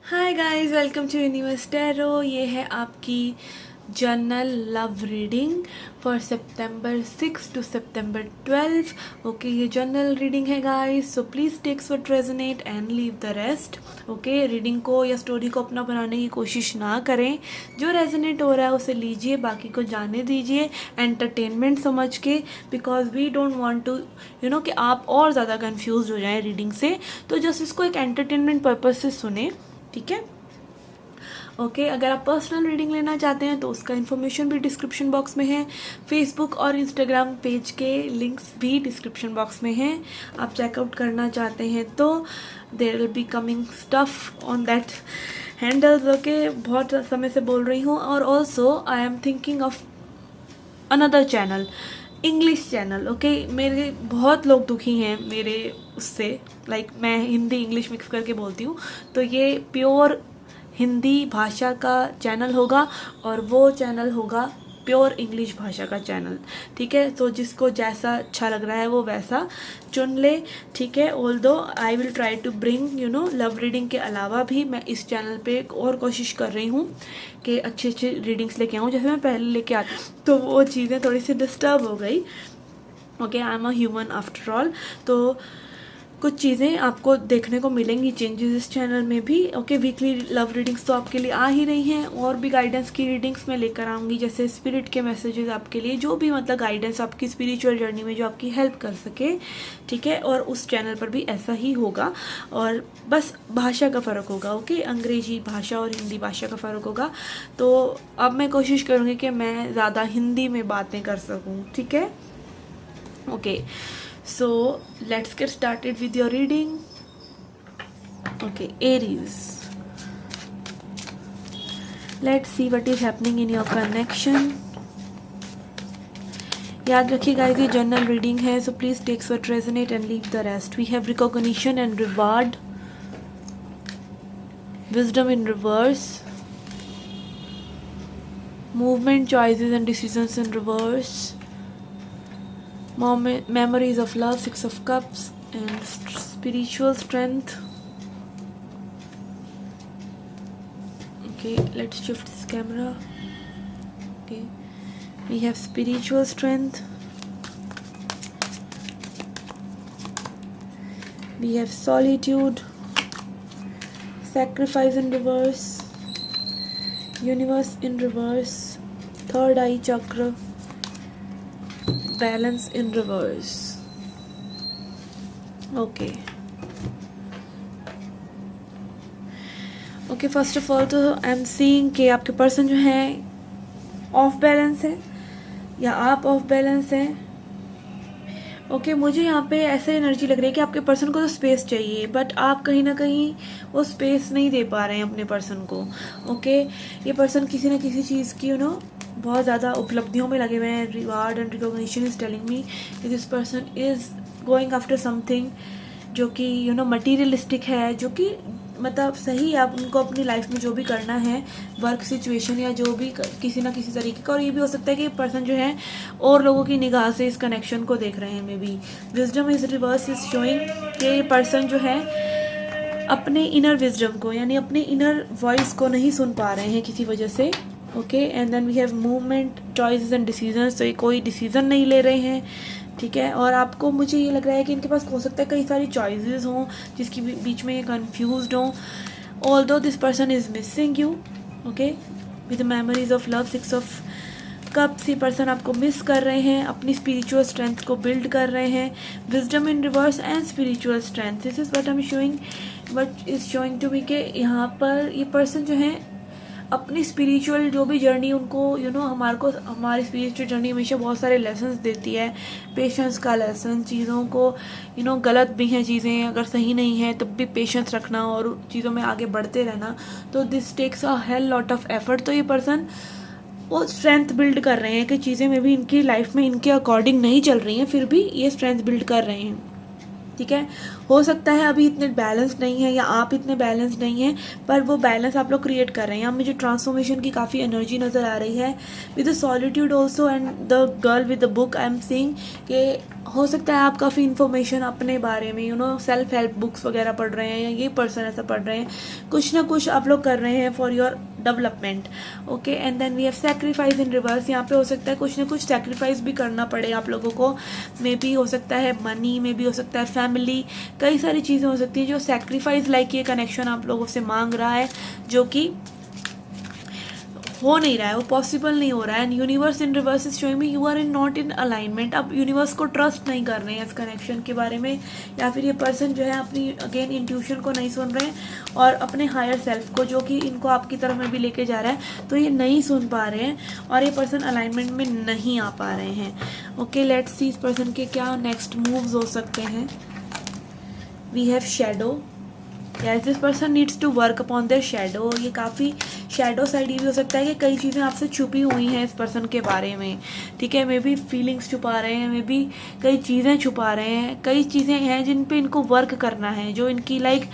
Hi guys, welcome to universe tarot. ये है आपकी general love reading for September 6 to September 12। Okay, ये general reading है guys, so please takes what resonate and leave the rest. Okay, reading को या story को अपना बनाने की कोशिश ना करें। जो रेजोनेट हो रहा है उसे लीजिए, बाकी को जाने दीजिए एंटरटेनमेंट समझ के, because we don't want to कि आप और ज़्यादा कंफ्यूज हो जाएं रीडिंग से। तो जस्ट इसको एक एंटरटेनमेंट पर्पज से सुने, ठीक है। ओके, अगर आप पर्सनल रीडिंग लेना चाहते हैं तो उसका इन्फॉर्मेशन भी डिस्क्रिप्शन बॉक्स में है। फेसबुक और इंस्टाग्राम पेज के लिंक्स भी डिस्क्रिप्शन बॉक्स में हैं। आप चेकआउट करना चाहते हैं तो there will be coming stuff on that handles. Okay, बहुत समय से बोल रही हूँ। और also I am thinking of another channel, English channel. Okay, मेरे बहुत लोग दुखी हैं मेरे उससे, लाइक मैं हिंदी इंग्लिश मिक्स करके बोलती हूँ, तो ये प्योर हिंदी भाषा का चैनल होगा और वो चैनल होगा प्योर इंग्लिश भाषा का चैनल, ठीक है। तो जिसको जैसा अच्छा लग रहा है वो वैसा चुन ले, ठीक है। Although I will try to bring love reading के अलावा भी मैं इस चैनल पे एक और कोशिश कर रही हूँ कि अच्छी अच्छी रीडिंग्स लेके आऊँ। जैसे मैं पहले लेके आती तो वो चीज़ें थोड़ी सी डिस्टर्ब हो गई। Okay, I am a human after all, तो कुछ चीज़ें आपको देखने को मिलेंगी चेंजेस इस चैनल में भी। ओके, वीकली लव रीडिंग्स तो आपके लिए आ ही रही हैं, और भी गाइडेंस की रीडिंग्स मैं लेकर आऊँगी, जैसे स्पिरिट के मैसेजेस आपके लिए, जो भी मतलब गाइडेंस आपकी स्पिरिचुअल जर्नी में जो आपकी हेल्प कर सके, ठीक है। और उस चैनल पर भी ऐसा ही होगा, और बस भाषा का फ़र्क होगा। ओके, अंग्रेजी भाषा और हिंदी भाषा का फ़र्क होगा। तो अब मैं कोशिश करूँगी कि मैं ज़्यादा हिंदी में बातें कर सकूँ, ठीक है। Okay, so let's get started with your reading. Okay, Aries, let's see what is happening in your connection. याद रखिए गाइस, ये जनरल रीडिंग है, so please take what resonate and leave the rest. We have recognition and reward, wisdom in reverse, movement, choices and decisions in reverse, memories of love, 6 of cups, and spiritual strength. Okay, let's shift this camera. Okay, we have spiritual strength, we have solitude, sacrifice in reverse, universe in reverse, third eye chakra, balance in reverse. Okay, okay, first of all तो I am seeing कि आपके person जो है of balance है या आप of balance हैं। Okay, मुझे यहाँ पे ऐसे एनर्जी लग रही है कि आपके पर्सन को तो स्पेस चाहिए, बट आप कहीं ना कहीं वो स्पेस नहीं दे पा रहे हैं अपने पर्सन को। ओके, ये पर्सन किसी ना किसी चीज़ की बहुत ज़्यादा उपलब्धियों में लगे हुए हैं। Reward and recognition is telling me कि this person is going after something जो कि मटीरियलिस्टिक है, जो कि मतलब सही है। आप उनको अपनी लाइफ में जो भी करना है, वर्क सिचुएशन या जो भी किसी ना किसी तरीके का, और ये भी हो सकता है कि पर्सन जो है और लोगों की निगाह से इस कनेक्शन को देख रहे हैं। May be wisdom is reverse is showing कि ये पर्सन जो है अपने इनर विजडम को, यानी अपने इनर वॉइस को नहीं सुन पा रहे हैं किसी वजह से। Okay, and then we have movement, choices and decisions, तो ये कोई डिसीजन नहीं ले रहे हैं, ठीक है। और आपको, मुझे ये लग रहा है कि इनके पास हो सकता है कई सारी चॉइसेस हों जिसकी बीच में ये कन्फ्यूज्ड हों। Although this person is missing you, okay, with memories of love, 6 of cups. ये पर्सन आपको मिस कर रहे हैं, अपनी स्पिरिचुअल स्ट्रेंथ को बिल्ड कर रहे हैं। Wisdom in reverse and spiritual strength, this is what I am showing, but is showing to me कि यहाँ पर ये पर्सन जो है अपनी स्पिरिचुअल जो भी जर्नी उनको हमारी स्पिरिचुअल जर्नी हमेशा बहुत सारे लेसन्स देती है। पेशेंस का लेसन, चीज़ों को गलत भी हैं चीज़ें, अगर सही नहीं है तब भी पेशेंस रखना और चीज़ों में आगे बढ़ते रहना। तो this takes a hell lot of effort. तो ये पर्सन वो स्ट्रेंथ बिल्ड कर रहे हैं कि चीज़ें में भी इनकी लाइफ में इनके अकॉर्डिंग नहीं चल रही हैं, फिर भी ये स्ट्रेंथ बिल्ड कर रहे हैं, ठीक है। हो सकता है अभी इतने बैलेंस नहीं है या आप इतने बैलेंस नहीं हैं, पर वो बैलेंस आप लोग क्रिएट कर रहे हैं। यहाँ मुझे ट्रांसफॉर्मेशन की काफ़ी एनर्जी नज़र आ रही है with the solitude also and the girl with the book. I am seeing कि हो सकता है आप काफ़ी इन्फॉर्मेशन अपने बारे में सेल्फ हेल्प बुक्स वगैरह पढ़ रहे हैं, या ये पर्सन ऐसा पढ़ रहे हैं, कुछ ना कुछ आप लोग कर रहे हैं for your development. Okay, and then we have sacrifice in reverse. यहाँ पे हो सकता है कुछ ना कुछ सेक्रीफाइस भी करना पड़े आप लोगों को। मे बी हो सकता है मनी, मे बी हो सकता है फैमिली, कई सारी चीज़ें हो सकती हैं जो सेक्रीफाइस लाइक ये कनेक्शन आप लोगों से मांग रहा है, जो कि हो नहीं रहा है, वो पॉसिबल नहीं हो रहा है। And universe in reverse is showing me you are in not in alignment. अब यूनिवर्स को ट्रस्ट नहीं कर रहे हैं इस कनेक्शन के बारे में, या फिर ये पर्सन जो है अपनी अगेन इंट्यूशन को नहीं सुन रहे हैं और अपने हायर सेल्फ को, जो कि इनको आपकी तरफ में भी लेके जा रहा है, तो ये नहीं सुन पा रहे हैं और ये पर्सन अलाइनमेंट में नहीं आ पा रहे हैं। ओके, लेट्स सी इस पर्सन के क्या नेक्स्ट मूव्स हो सकते हैं। We have shadow. Yes, this person needs to work upon their shadow. ये काफ़ी शैडो साइड ये भी हो सकता है कि कई चीज़ें आपसे छुपी हुई हैं इस पर्सन के बारे में, ठीक है। मे बी फीलिंग्स छुपा रहे हैं, मे बी कई चीज़ें छुपा रहे हैं, कई चीज़ें हैं जिन पे इनको वर्क करना है, जो इनकी लाइक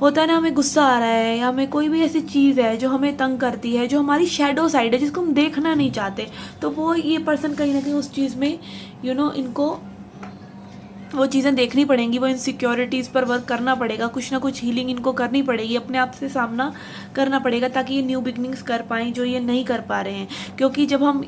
होता है ना, हमें गुस्सा आ रहा है या हमें कोई भी ऐसी चीज़ है जो हमें तंग करती है, जो हमारी शैडो साइड है, जिसको हम देखना नहीं चाहते, तो वो ये पर्सन कहीं ना कहीं उस चीज़ में इनको वो चीज़ें देखनी पड़ेंगी, वो इनसिक्योरिटीज़ पर वर्क करना पड़ेगा, कुछ ना कुछ हीलिंग इनको करनी पड़ेगी, अपने आप से सामना करना पड़ेगा, ताकि ये न्यू बिगनिंग्स कर पाएँ जो ये नहीं कर पा रहे हैं। क्योंकि जब हम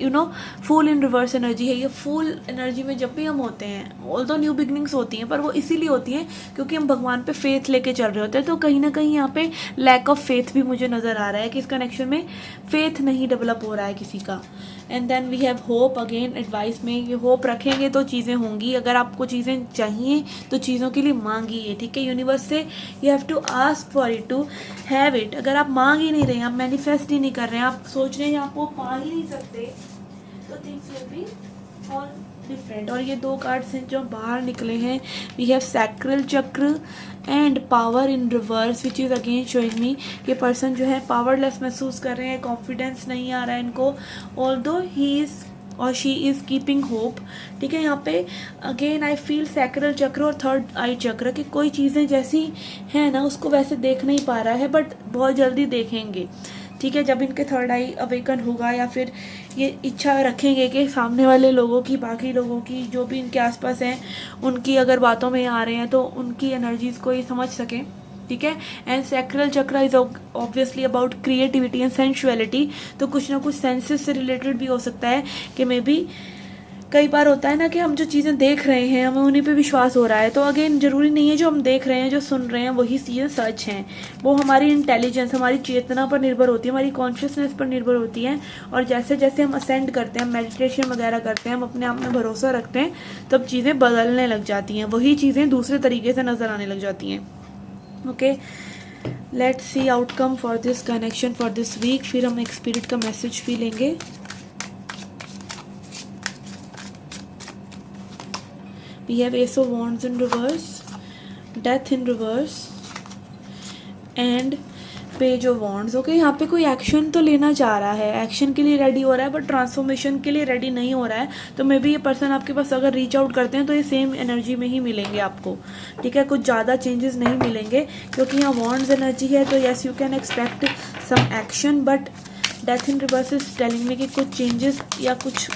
फुल इन रिवर्स एनर्जी है, ये फुल एनर्जी में जब भी हम होते हैं, ऑल्दो न्यू बिगनिंग्स होती हैं, पर वो इसीलिए होती हैं क्योंकि हम भगवान पे फेथ लेके चल रहे होते हैं। तो कहीं ना कहीं यहाँ पे लैक ऑफ फेथ भी मुझे नज़र आ रहा है कि इस कनेक्शन में फेथ नहीं डेवलप हो रहा है किसी का। And then we have hope. Again advice में ये होप रखेंगे तो चीज़ें होंगी। अगर आपको चीज़ें चाहिए तो चीज़ों के लिए मांगिए, ठीक है। यूनिवर्स से you have to ask for it to have it. अगर आप मांग ही नहीं रहे हैं, आप मैनिफेस्ट ही नहीं कर रहे हैं, आप सोच रहे हैं आप वो पा ही नहीं सकते, तो things will be all different. और ये दो कार्ड्स हैं जो बाहर निकले हैं। वी हैव सैक्रल चक्र and power in reverse, which is again showing me ये पर्सन जो है पावरलेस महसूस कर रहे हैं, कॉन्फिडेंस नहीं आ रहा है इनको, ऑल्दो ही इज़ और शी इज़ कीपिंग होप, ठीक है। यहाँ पे अगेन आई फील सैक्रल चक्र और थर्ड आई चक्र कि कोई चीज़ें जैसी हैं ना उसको वैसे देख नहीं पा रहा है, बट बहुत जल्दी देखेंगे, ठीक है। जब इनके थर्ड आई अवेकन होगा, या फिर ये इच्छा रखेंगे कि सामने वाले लोगों की, बाकी लोगों की, जो भी इनके आसपास हैं, उनकी अगर बातों में आ रहे हैं तो उनकी एनर्जीज़ को ये समझ सकें, ठीक है। एंड सैक्रल चक्र is obviously about creativity and sensuality, तो कुछ ना कुछ सेंसेस से रिलेटेड भी हो सकता है कि मे बी कई बार होता है ना कि हम जो चीज़ें देख रहे हैं हमें उन्हीं पे विश्वास हो रहा है। तो अगेन ज़रूरी नहीं है जो हम देख रहे हैं, जो सुन रहे हैं वही चीज़ें सच हैं। वो हमारी इंटेलिजेंस, हमारी चेतना पर निर्भर होती है, हमारी कॉन्शियसनेस पर निर्भर होती है। और जैसे जैसे हम असेंड करते हैं, मेडिटेशन वगैरह करते हैं, हम अपने आप में भरोसा रखते हैं, तब चीज़ें बदलने लग जाती हैं, वही चीज़ें दूसरे तरीके से नज़र आने लग जाती हैं। Okay, let's see outcome for this connection for this week. फिर हम एक स्पिरिट का मैसेज भी लेंगे। We have Ace of Wands in reverse, Death in reverse and Page of Wands। Okay, यहाँ पे कोई एक्शन तो लेना चाह रहा है, एक्शन के लिए रेडी हो रहा है, बट ट्रांसफॉर्मेशन के लिए रेडी नहीं हो रहा है। तो मे बी ये पर्सन आपके पास अगर रीच आउट करते हैं तो ये सेम एनर्जी में ही मिलेंगे आपको, ठीक है। कुछ ज़्यादा चेंजेस नहीं मिलेंगे क्योंकि यहाँ वॉन्ड्स एनर्जी है। तो yes, you can expect some action, but death in reverse is telling me कि कुछ चेंजेस या कुछ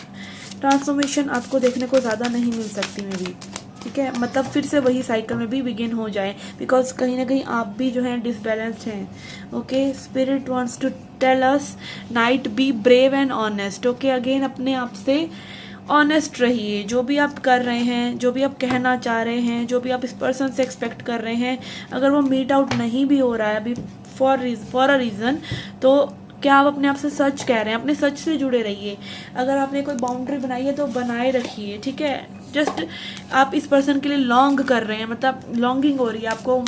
ट्रांसफॉर्मेशन आपको देखने को ज़्यादा नहीं मिल सकती मे बी, ठीक है। मतलब फिर से वही साइकिल में भी बिगिन हो जाए, बिकॉज कहीं ना कहीं आप भी जो है डिसबैलेंस्ड हैं। Okay, spirit wants to tell us night be brave and honest. Okay, again अपने आप से ऑनेस्ट रहिए, जो भी आप कर रहे हैं, जो भी आप कहना चाह रहे हैं, जो भी आप इस पर्सन से एक्सपेक्ट कर रहे हैं, अगर वो मीट आउट नहीं भी हो रहा है अभी फॉर अ रीज़न, तो क्या आप अपने आप से सच कह रहे हैं, अपने सच से जुड़े रहिए। अगर आपने कोई बाउंड्री बनाई है तो बनाए रखिए, ठीक है। जस्ट आप इस पर्सन के लिए लॉन्ग कर रहे हैं, मतलब लॉन्गिंग हो रही है, आपको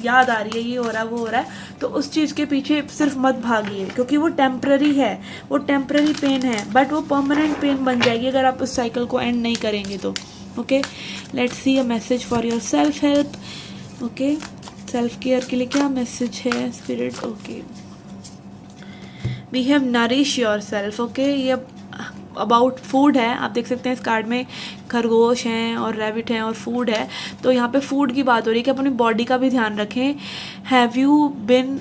याद आ रही है, ये हो रहा है, वो हो रहा है, तो उस चीज़ के पीछे सिर्फ मत भागिए, क्योंकि वो टेम्पररी है, वो टेम्पररी पेन है, बट वो परमानेंट पेन बन जाएगी अगर आप उस साइकिल को एंड नहीं करेंगे तो। Okay, let's see a message for your self help. Okay, self care के लिए क्या मैसेज है spirit. Okay, we have nourish your self. Okay, ये अबाउट फूड है। आप देख सकते हैं इस कार्ड में खरगोश हैं और रैबिट हैं और फूड है, तो यहाँ पे फूड की बात हो रही है कि अपनी बॉडी का भी ध्यान रखें। Have you been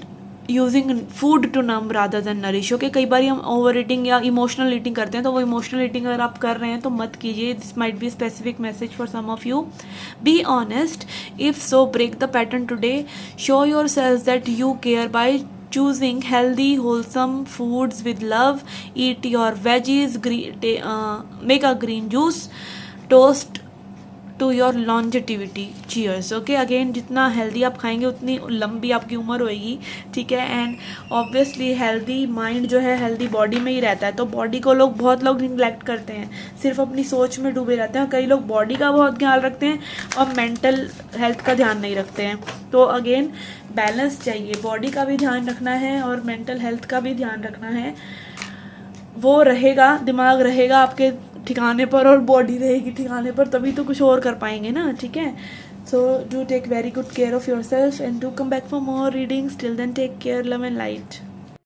using food to numb rather than nourish. Okay, कई बार हम ओवर ईटिंग या इमोशनल ईटिंग करते हैं, तो वो इमोशनल ईटिंग अगर आप कर रहे हैं तो मत कीजिए। This might be specific message for some of you. Be honest, if so break the pattern today, show your self that you care by choosing healthy wholesome foods with love, eat your veggies, make a green juice, toast to your longevity, cheers. Okay, again जितना healthy आप खाएंगे उतनी लंबी आपकी उम्र होएगी, ठीक है। एंड ऑब्वियसली हेल्दी माइंड जो है हेल्दी बॉडी में ही रहता है, तो बॉडी को बहुत लोग निगलेक्ट करते हैं, सिर्फ अपनी सोच में डूबे रहते हैं। कई लोग बॉडी का बहुत ख्याल रखते हैं और मेंटल हेल्थ का ध्यान नहीं रखते हैं। तो अगेन बैलेंस चाहिए, बॉडी का भी ध्यान रखना है और मेंटल हेल्थ का भी ध्यान रखना है। वो रहेगा, दिमाग रहेगा आपके ठिकाने पर और बॉडी रहेगी ठिकाने पर, तभी तो कुछ और कर पाएंगे ना, ठीक है। So do take very good care of your self and do come back for more readings. Till then take care, love and light.